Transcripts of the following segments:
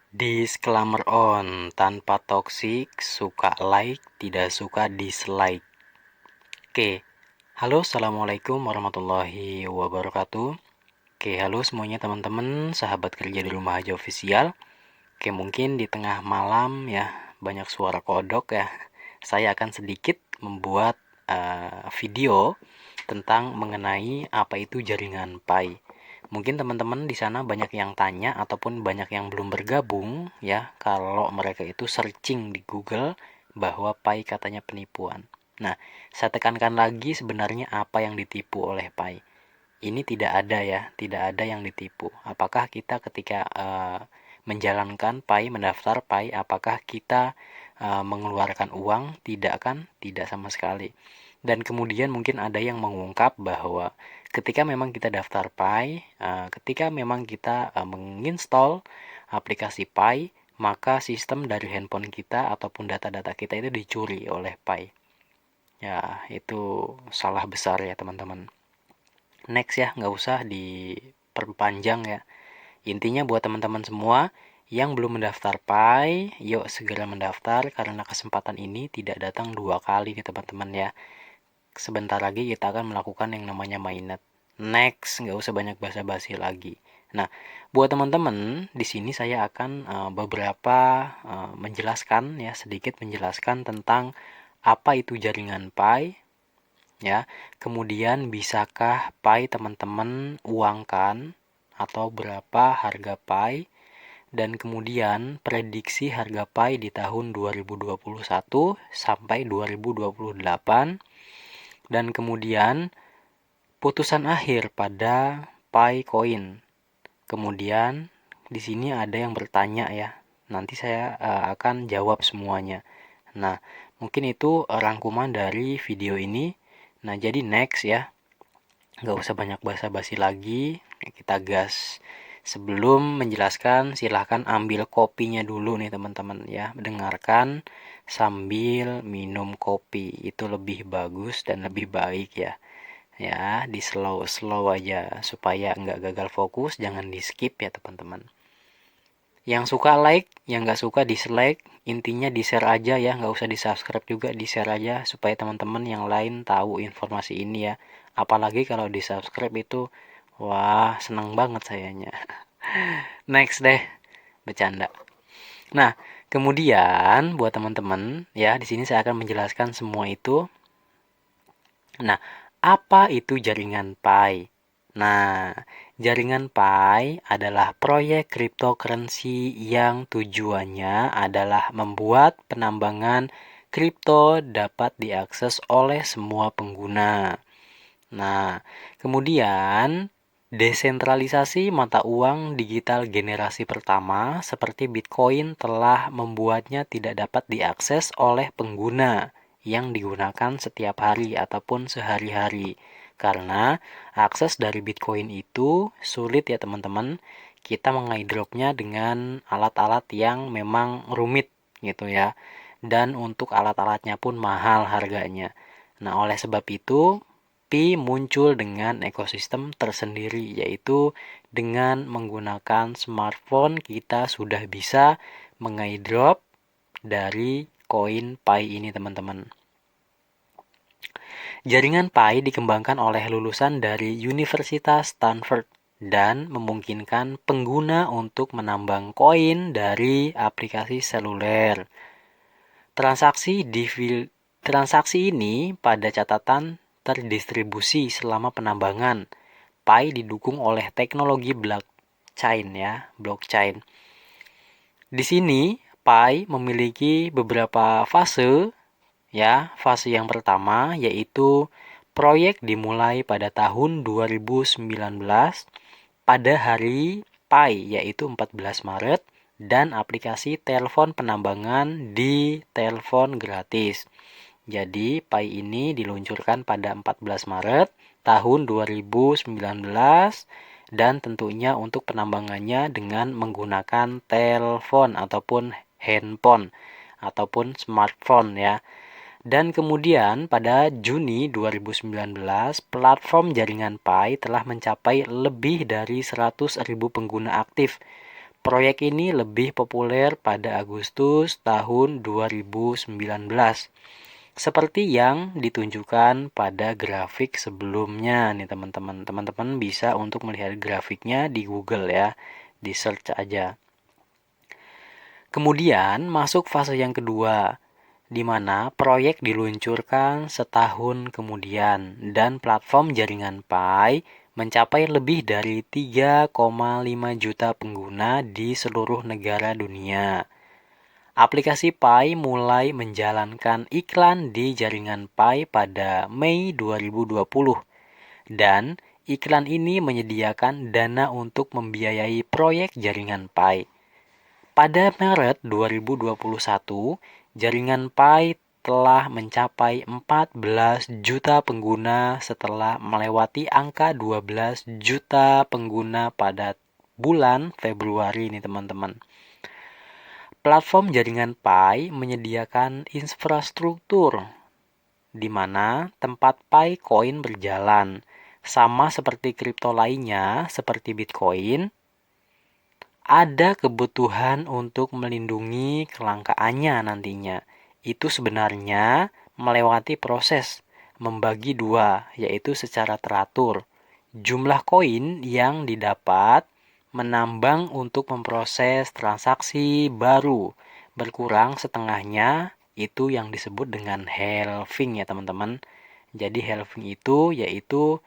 Disclaimer on, tanpa toksik, suka like, tidak suka dislike. Oke, halo assalamualaikum warahmatullahi wabarakatuh. Oke, halo semuanya teman-teman, sahabat kerja di rumah aja official. Oke, mungkin di tengah malam ya, banyak suara kodok ya. Saya akan sedikit membuat video tentang mengenai apa itu jaringan Pi. Mungkin teman-teman di sana banyak yang tanya ataupun banyak yang belum bergabung ya, kalau mereka itu searching di Google bahwa Pi katanya penipuan. Nah, saya tekankan lagi sebenarnya apa yang ditipu oleh Pi. Ini tidak ada ya, tidak ada yang ditipu. Apakah kita ketika menjalankan Pi, mendaftar Pi, apakah kita mengeluarkan uang? Tidak kan? Tidak sama sekali. Dan kemudian mungkin ada yang mengungkap bahwa ketika memang kita daftar Pi, ketika memang kita menginstall aplikasi Pi, maka sistem dari handphone kita ataupun data-data kita itu dicuri oleh Pi. Ya, itu salah besar ya teman-teman. Next ya, nggak usah diperpanjang ya. Intinya buat teman-teman semua yang belum mendaftar Pi, yuk segera mendaftar karena kesempatan ini tidak datang 2 kali nih teman-teman ya. Sebentar lagi kita akan melakukan yang namanya mainnet. Next, nggak usah banyak basa-basi lagi. Nah, buat teman-teman, di sini saya akan menjelaskan ya, sedikit menjelaskan tentang apa itu jaringan Pi, ya. Kemudian bisakah Pi teman-teman uangkan atau berapa harga Pi, dan kemudian prediksi harga Pi di tahun 2021 sampai 2028. Dan kemudian putusan akhir pada Pi Coin. Kemudian di sini ada yang bertanya ya. Nanti saya akan jawab semuanya. Nah, mungkin itu rangkuman dari video ini. Nah, jadi next ya. Nggak usah banyak basa-basi lagi. Kita gas. Sebelum menjelaskan, silahkan ambil kopinya dulu nih teman-teman ya. Dengarkan sambil minum kopi. Itu lebih bagus dan lebih baik ya. Ya, di slow aja supaya nggak gagal fokus, jangan di skip ya teman-teman. Yang suka like, yang nggak suka dislike, intinya di share aja ya, nggak usah di subscribe juga, di share aja supaya teman-teman yang lain tahu informasi ini ya. Apalagi kalau di subscribe itu, wah seneng banget sayanya. Next deh, bercanda. Nah, kemudian buat teman-teman ya, di sini saya akan menjelaskan semua itu. Nah, apa itu jaringan Pi? Nah, jaringan Pi adalah proyek cryptocurrency yang tujuannya adalah membuat penambangan kripto dapat diakses oleh semua pengguna. Nah, kemudian desentralisasi mata uang digital generasi pertama seperti Bitcoin telah membuatnya tidak dapat diakses oleh pengguna yang digunakan setiap hari ataupun sehari-hari. Karena akses dari Bitcoin itu sulit ya teman-teman. Kita mengaidropnya dengan alat-alat yang memang rumit gitu ya. Dan untuk alat-alatnya pun mahal harganya. Nah, oleh sebab itu Pi muncul dengan ekosistem tersendiri, yaitu dengan menggunakan smartphone kita sudah bisa mengaidrop dari koin Pi ini teman-teman. Jaringan Pi dikembangkan oleh lulusan dari Universitas Stanford dan memungkinkan pengguna untuk menambang koin dari aplikasi seluler. Transaksi ini pada catatan terdistribusi selama penambangan. Pi didukung oleh teknologi blockchain ya, blockchain. Di sini Pi memiliki beberapa fase ya. Fase yang pertama yaitu proyek dimulai pada tahun 2019 pada hari Pi yaitu 14 Maret dan aplikasi telepon penambangan di telepon gratis. Jadi Pi ini diluncurkan pada 14 Maret tahun 2019 dan tentunya untuk penambangannya dengan menggunakan telepon ataupun handphone ataupun smartphone ya. Dan kemudian pada Juni 2019, platform jaringan Pi telah mencapai lebih dari 100.000 pengguna aktif. Proyek ini lebih populer pada Agustus tahun 2019, seperti yang ditunjukkan pada grafik sebelumnya nih teman-teman. Teman-teman bisa untuk melihat grafiknya di Google ya, di search aja. Kemudian masuk fase yang kedua, di mana proyek diluncurkan setahun kemudian dan platform jaringan Pi mencapai lebih dari 3,5 juta pengguna di seluruh negara dunia. Aplikasi Pi mulai menjalankan iklan di jaringan Pi pada Mei 2020 dan iklan ini menyediakan dana untuk membiayai proyek jaringan Pi. Pada Maret 2021, jaringan Pi telah mencapai 14 juta pengguna setelah melewati angka 12 juta pengguna pada bulan Februari nih teman-teman. Platform jaringan Pi menyediakan infrastruktur di mana tempat Pi Coin berjalan. Sama seperti kripto lainnya seperti Bitcoin, ada kebutuhan untuk melindungi kelangkaannya nantinya. Itu sebenarnya melewati proses membagi dua, yaitu secara teratur. Jumlah koin yang didapat menambang untuk memproses transaksi baru berkurang setengahnya, itu yang disebut dengan halving ya teman-teman. Jadi halving itu yaitu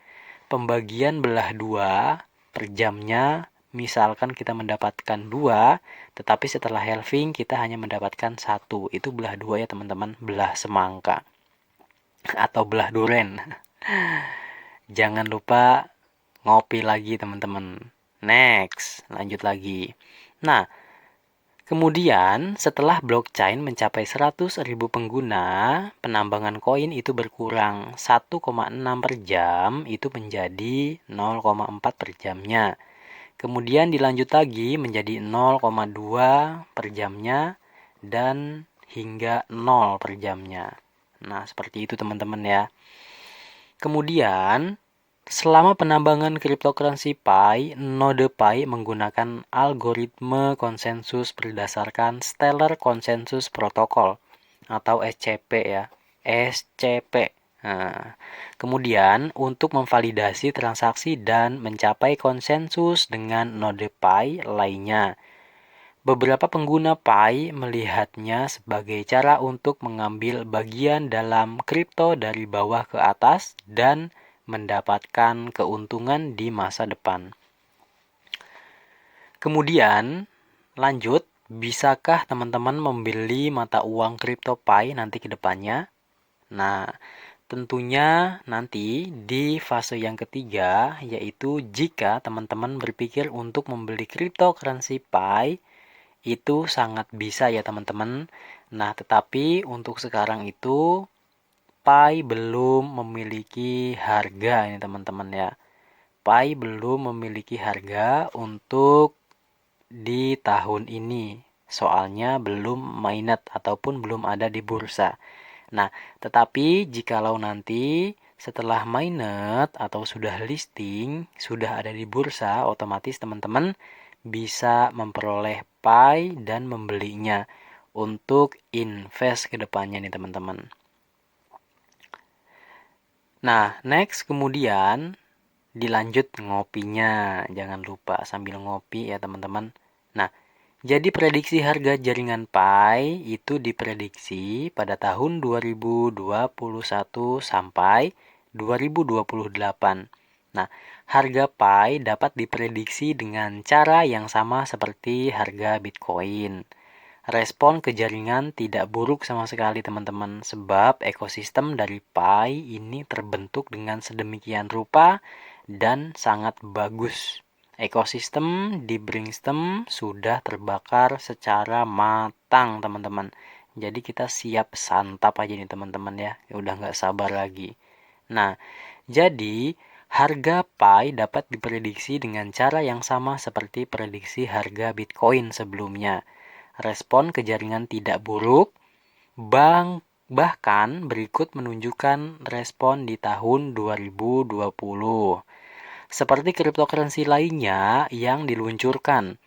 pembagian belah dua per jamnya. Misalkan kita mendapatkan 2, tetapi setelah halving kita hanya mendapatkan 1. Itu belah 2 ya teman-teman, belah semangka atau belah duren. Jangan lupa ngopi lagi teman-teman. Next, lanjut lagi. Nah, kemudian setelah blockchain mencapai 100.000 pengguna, penambangan koin itu berkurang 1,6 per jam itu menjadi 0,4 per jamnya. Kemudian dilanjut lagi menjadi 0,2 per jamnya dan hingga 0 per jamnya. Nah, seperti itu teman-teman ya. Kemudian selama penambangan cryptocurrency Pi, node Pi menggunakan algoritma konsensus berdasarkan Stellar Consensus Protocol atau SCP ya. SCP. Nah, kemudian untuk memvalidasi transaksi dan mencapai konsensus dengan node Pi lainnya. Beberapa pengguna Pi melihatnya sebagai cara untuk mengambil bagian dalam kripto dari bawah ke atas dan mendapatkan keuntungan di masa depan. Kemudian, lanjut, bisakah teman-teman membeli mata uang kripto Pi nanti ke depannya? Nah, tentunya nanti di fase yang ketiga, yaitu jika teman-teman berpikir untuk membeli cryptocurrency Pi, itu sangat bisa ya teman-teman. Nah, tetapi untuk sekarang itu Pi belum memiliki harga ini teman-teman ya. Pi belum memiliki harga untuk di tahun ini. Soalnya belum mainnet ataupun belum ada di bursa. Nah, tetapi jikalau nanti setelah mainnet atau sudah listing, sudah ada di bursa, otomatis teman-teman bisa memperoleh Pi dan membelinya untuk invest ke depannya nih teman-teman. Nah, next kemudian dilanjut ngopinya. Jangan lupa sambil ngopi ya teman-teman. Nah, jadi prediksi harga jaringan Pi itu diprediksi pada tahun 2021 sampai 2028. Nah, harga Pi dapat diprediksi dengan cara yang sama seperti harga Bitcoin. Respon ke jaringan tidak buruk sama sekali teman-teman, sebab ekosistem dari Pi ini terbentuk dengan sedemikian rupa dan sangat bagus. Ekosistem di Brainstem sudah terbakar secara matang teman-teman. Jadi kita siap santap aja nih teman-teman ya. Udah nggak sabar lagi. Nah, jadi harga Pi dapat diprediksi dengan cara yang sama seperti prediksi harga Bitcoin sebelumnya. Respon ke jaringan tidak buruk, bahkan berikut menunjukkan respon di tahun 2020. Seperti cryptocurrency lainnya yang diluncurkan,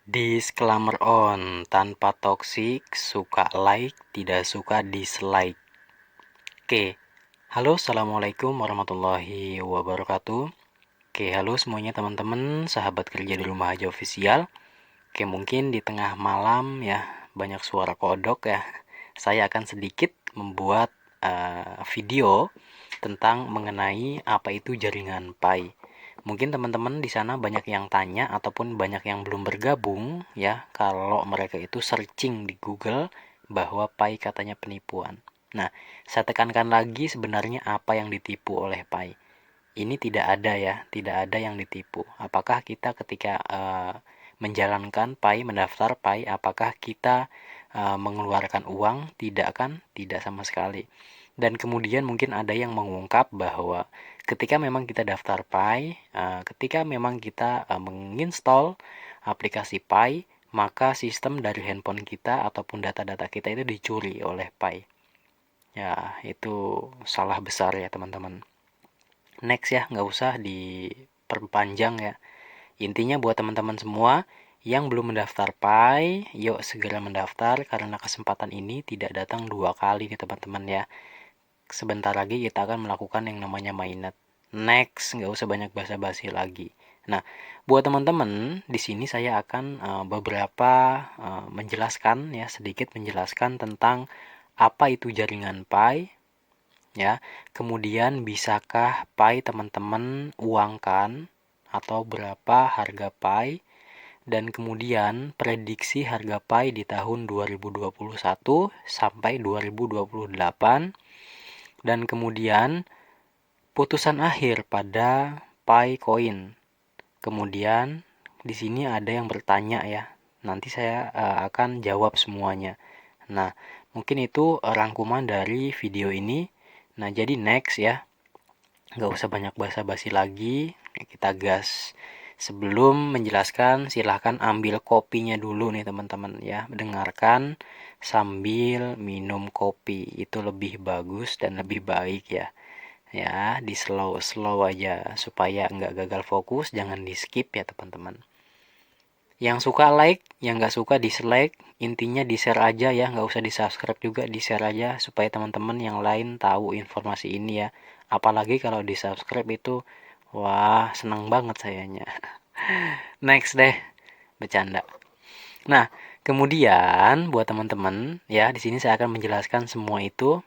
Disclaimer on, tanpa toksik, suka like, tidak suka dislike. Oke, halo assalamualaikum warahmatullahi wabarakatuh. Oke, halo semuanya teman-teman, sahabat kerja di rumah aja official. Oke, mungkin di tengah malam ya, banyak suara kodok ya. Saya akan sedikit membuat video tentang mengenai apa itu jaringan Pi. Mungkin teman-teman di sana banyak yang tanya ataupun banyak yang belum bergabung ya, kalau mereka itu searching di Google bahwa Pi katanya penipuan. Nah, saya tekankan lagi sebenarnya apa yang ditipu oleh Pi. Ini tidak ada ya, tidak ada yang ditipu. Apakah kita ketika menjalankan Pi, mendaftar Pi, apakah kita mengeluarkan uang? Tidak kan? Tidak sama sekali. Dan kemudian mungkin ada yang mengungkap bahwa ketika memang kita daftar Pi, ketika memang kita menginstall aplikasi Pi, maka sistem dari handphone kita ataupun data-data kita itu dicuri oleh Pi. Ya, itu salah besar ya teman-teman. Next ya, nggak usah diperpanjang ya. Intinya buat teman-teman semua yang belum mendaftar Pi, yuk segera mendaftar karena kesempatan ini tidak datang 2 kali nih teman-teman ya. Sebentar lagi kita akan melakukan yang namanya mainnet. Next, nggak usah banyak basa-basi lagi. Nah, buat teman-teman, di sini saya akan menjelaskan ya, sedikit menjelaskan tentang apa itu jaringan Pi, ya. Kemudian bisakah Pi teman-teman uangkan atau berapa harga Pi, dan kemudian prediksi harga Pi di tahun 2021 sampai 2028. Dan kemudian putusan akhir pada Pi Coin. Kemudian di sini ada yang bertanya ya. Nanti saya akan jawab semuanya. Nah, mungkin itu rangkuman dari video ini. Nah, jadi next ya. Nggak usah banyak basa-basi lagi. Kita gas. Sebelum menjelaskan, silahkan ambil kopinya dulu nih teman-teman ya. Dengarkan sambil minum kopi. Itu lebih bagus dan lebih baik ya. Ya, di slow aja supaya nggak gagal fokus. Jangan di skip ya teman-teman. Yang suka like, yang nggak suka dislike. Intinya di share aja ya, nggak usah di subscribe juga, di share aja supaya teman-teman yang lain tahu informasi ini ya. Apalagi kalau di subscribe itu, wah senang banget sayanya. Next deh, bercanda. Nah, kemudian buat teman-teman ya, di sini saya akan menjelaskan semua itu.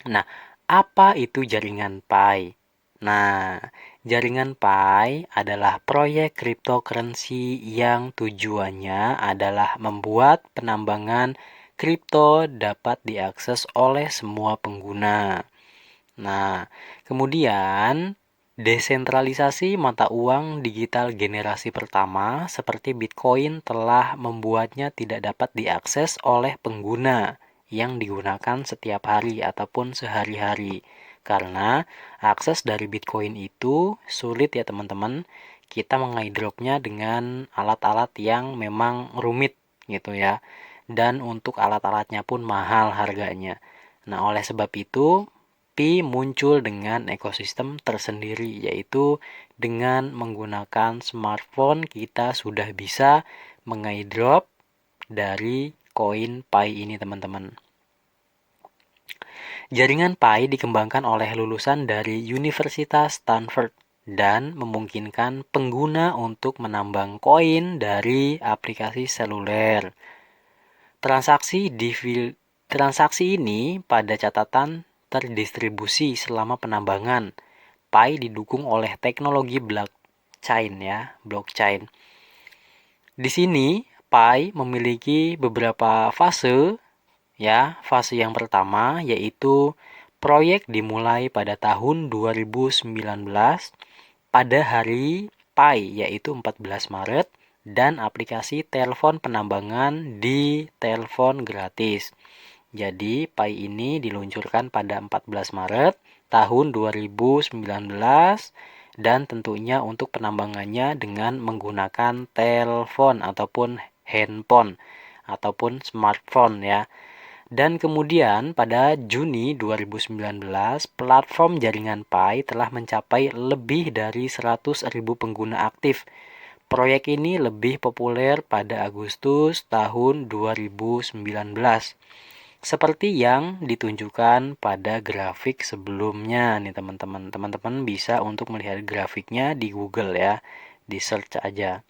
Nah, apa itu jaringan Pi? Nah, jaringan Pi adalah proyek cryptocurrency yang tujuannya adalah membuat penambangan kripto dapat diakses oleh semua pengguna. Nah, kemudian desentralisasi mata uang digital generasi pertama seperti Bitcoin telah membuatnya tidak dapat diakses oleh pengguna yang digunakan setiap hari ataupun sehari-hari. Karena akses dari Bitcoin itu sulit ya teman-teman. Kita mengaidropnya dengan alat-alat yang memang rumit gitu ya. Dan untuk alat-alatnya pun mahal harganya. Nah, oleh sebab itu Pi muncul dengan ekosistem tersendiri, yaitu dengan menggunakan smartphone kita sudah bisa mengaidrop dari koin Pi ini teman-teman. Jaringan Pi dikembangkan oleh lulusan dari Universitas Stanford dan memungkinkan pengguna untuk menambang koin dari aplikasi seluler. Transaksi ini pada catatan terdistribusi selama penambangan. Pi didukung oleh teknologi blockchain ya, blockchain. Di sini Pi memiliki beberapa fase ya. Fase yang pertama yaitu proyek dimulai pada tahun 2019 pada hari Pi yaitu 14 Maret dan aplikasi telepon penambangan di telepon gratis. Jadi Pi ini diluncurkan pada 14 Maret tahun 2019 dan tentunya untuk penambangannya dengan menggunakan telepon ataupun handphone ataupun smartphone ya. Dan kemudian pada Juni 2019, platform jaringan Pi telah mencapai lebih dari 100.000 pengguna aktif. Proyek ini lebih populer pada Agustus tahun 2019, seperti yang ditunjukkan pada grafik sebelumnya nih teman-teman. Teman-teman bisa untuk melihat grafiknya di Google ya, di search aja.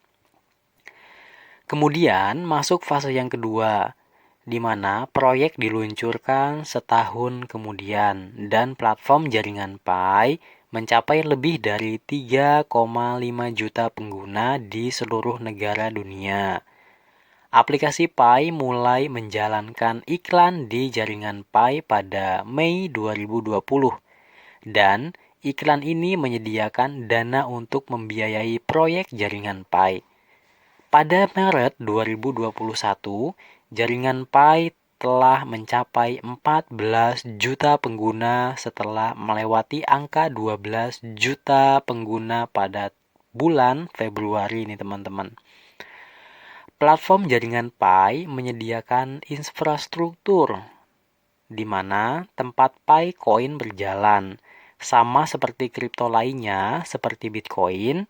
Kemudian masuk fase yang kedua, di mana proyek diluncurkan setahun kemudian dan platform jaringan Pi mencapai lebih dari 3,5 juta pengguna di seluruh negara dunia. Aplikasi Pi mulai menjalankan iklan di jaringan Pi pada Mei 2020 dan iklan ini menyediakan dana untuk membiayai proyek jaringan Pi. Pada Maret 2021, jaringan Pi telah mencapai 14 juta pengguna setelah melewati angka 12 juta pengguna pada bulan Februari nih teman-teman. Platform jaringan Pi menyediakan infrastruktur di mana tempat Pi Coin berjalan. Sama seperti kripto lainnya seperti Bitcoin,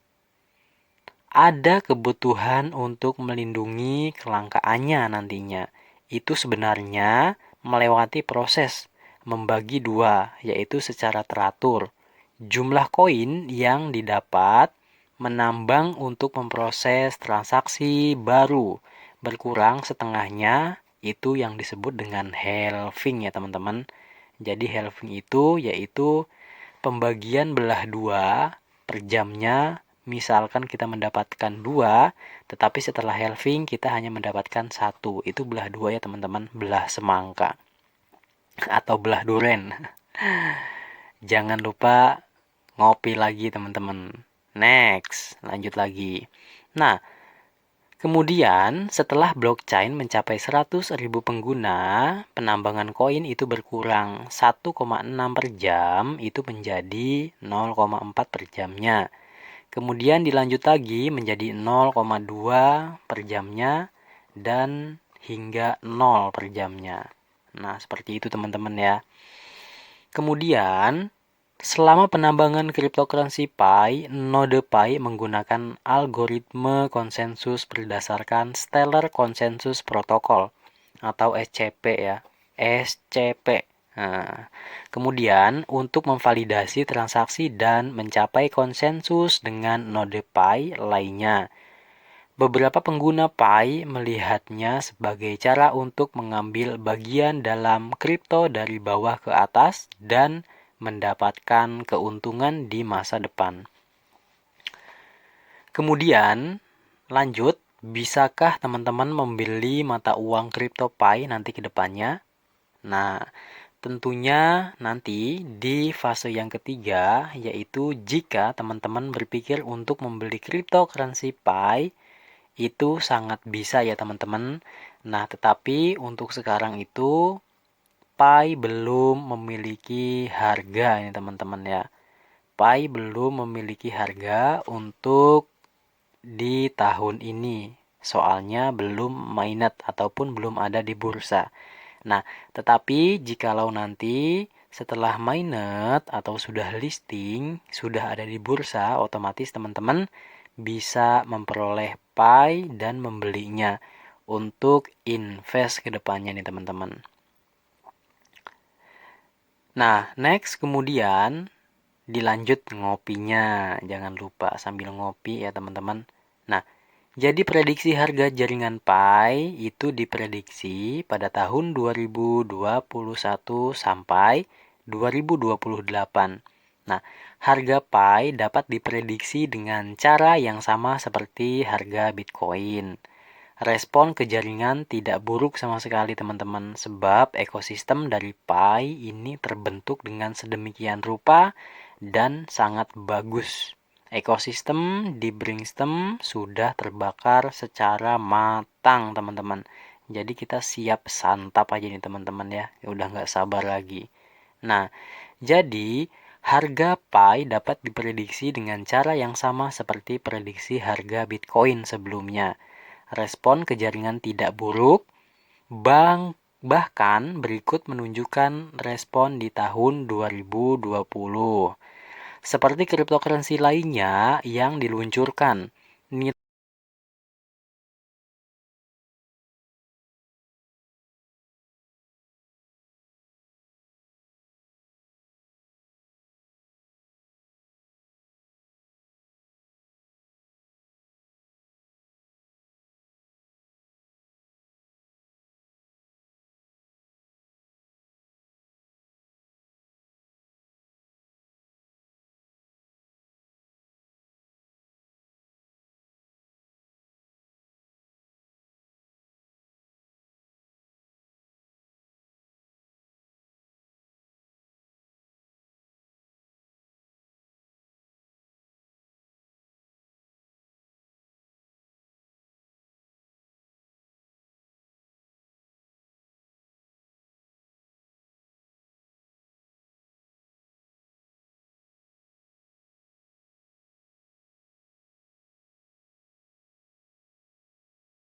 ada kebutuhan untuk melindungi kelangkaannya nantinya. Itu sebenarnya melewati proses membagi dua, yaitu secara teratur. Jumlah koin yang didapat menambang untuk memproses transaksi baru. Berkurang setengahnya, itu yang disebut dengan halving ya teman-teman. Jadi halving itu yaitu pembagian belah dua per jamnya. Misalkan kita mendapatkan 2, tetapi setelah halving kita hanya mendapatkan 1. Itu belah 2 ya teman-teman, belah semangka atau belah duren. Jangan lupa ngopi lagi teman-teman. Next, lanjut lagi. Nah, kemudian setelah blockchain mencapai 100.000 pengguna, penambangan koin itu berkurang 1,6 per jam itu menjadi 0,4 per jamnya. Kemudian dilanjut lagi menjadi 0,2 per jamnya dan hingga 0 per jamnya. Nah, seperti itu teman-teman ya. Kemudian, selama penambangan cryptocurrency Pi, node Pi menggunakan algoritma konsensus berdasarkan Stellar Consensus Protocol atau SCP ya. SCP. Nah, kemudian untuk memvalidasi transaksi dan mencapai konsensus dengan node Pi lainnya. Beberapa pengguna Pi melihatnya sebagai cara untuk mengambil bagian dalam kripto dari bawah ke atas dan mendapatkan keuntungan di masa depan. Kemudian, lanjut, bisakah teman-teman membeli mata uang kripto Pi nanti ke depannya? Nah, tentunya nanti di fase yang ketiga, yaitu jika teman-teman berpikir untuk membeli cryptocurrency Pi, itu sangat bisa ya teman-teman. Nah, tetapi untuk sekarang itu, Pi belum memiliki harga ini teman-teman ya. Pi belum memiliki harga untuk di tahun ini. Soalnya belum mainnet ataupun belum ada di bursa. Nah, tetapi jikalau nanti setelah mainnet atau sudah listing, sudah ada di bursa, otomatis teman-teman bisa memperoleh Pi dan membelinya untuk invest ke depannya nih teman-teman. Nah, next kemudian dilanjut ngopinya. Jangan lupa sambil ngopi ya teman-teman. Nah, jadi prediksi harga jaringan Pi itu diprediksi pada tahun 2021 sampai 2028. Nah, harga Pi dapat diprediksi dengan cara yang sama seperti harga Bitcoin. Respon ke jaringan tidak buruk sama sekali teman-teman, sebab ekosistem dari Pi ini terbentuk dengan sedemikian rupa dan sangat bagus. Ekosistem di Brainstem sudah terbakar secara matang teman-teman. Jadi kita siap santap aja nih teman-teman ya. Udah nggak sabar lagi. Nah, jadi harga Pi dapat diprediksi dengan cara yang sama seperti prediksi harga Bitcoin sebelumnya. Respon ke jaringan tidak buruk, bahkan berikut menunjukkan respon di tahun 2020. Seperti cryptocurrency lainnya yang diluncurkan,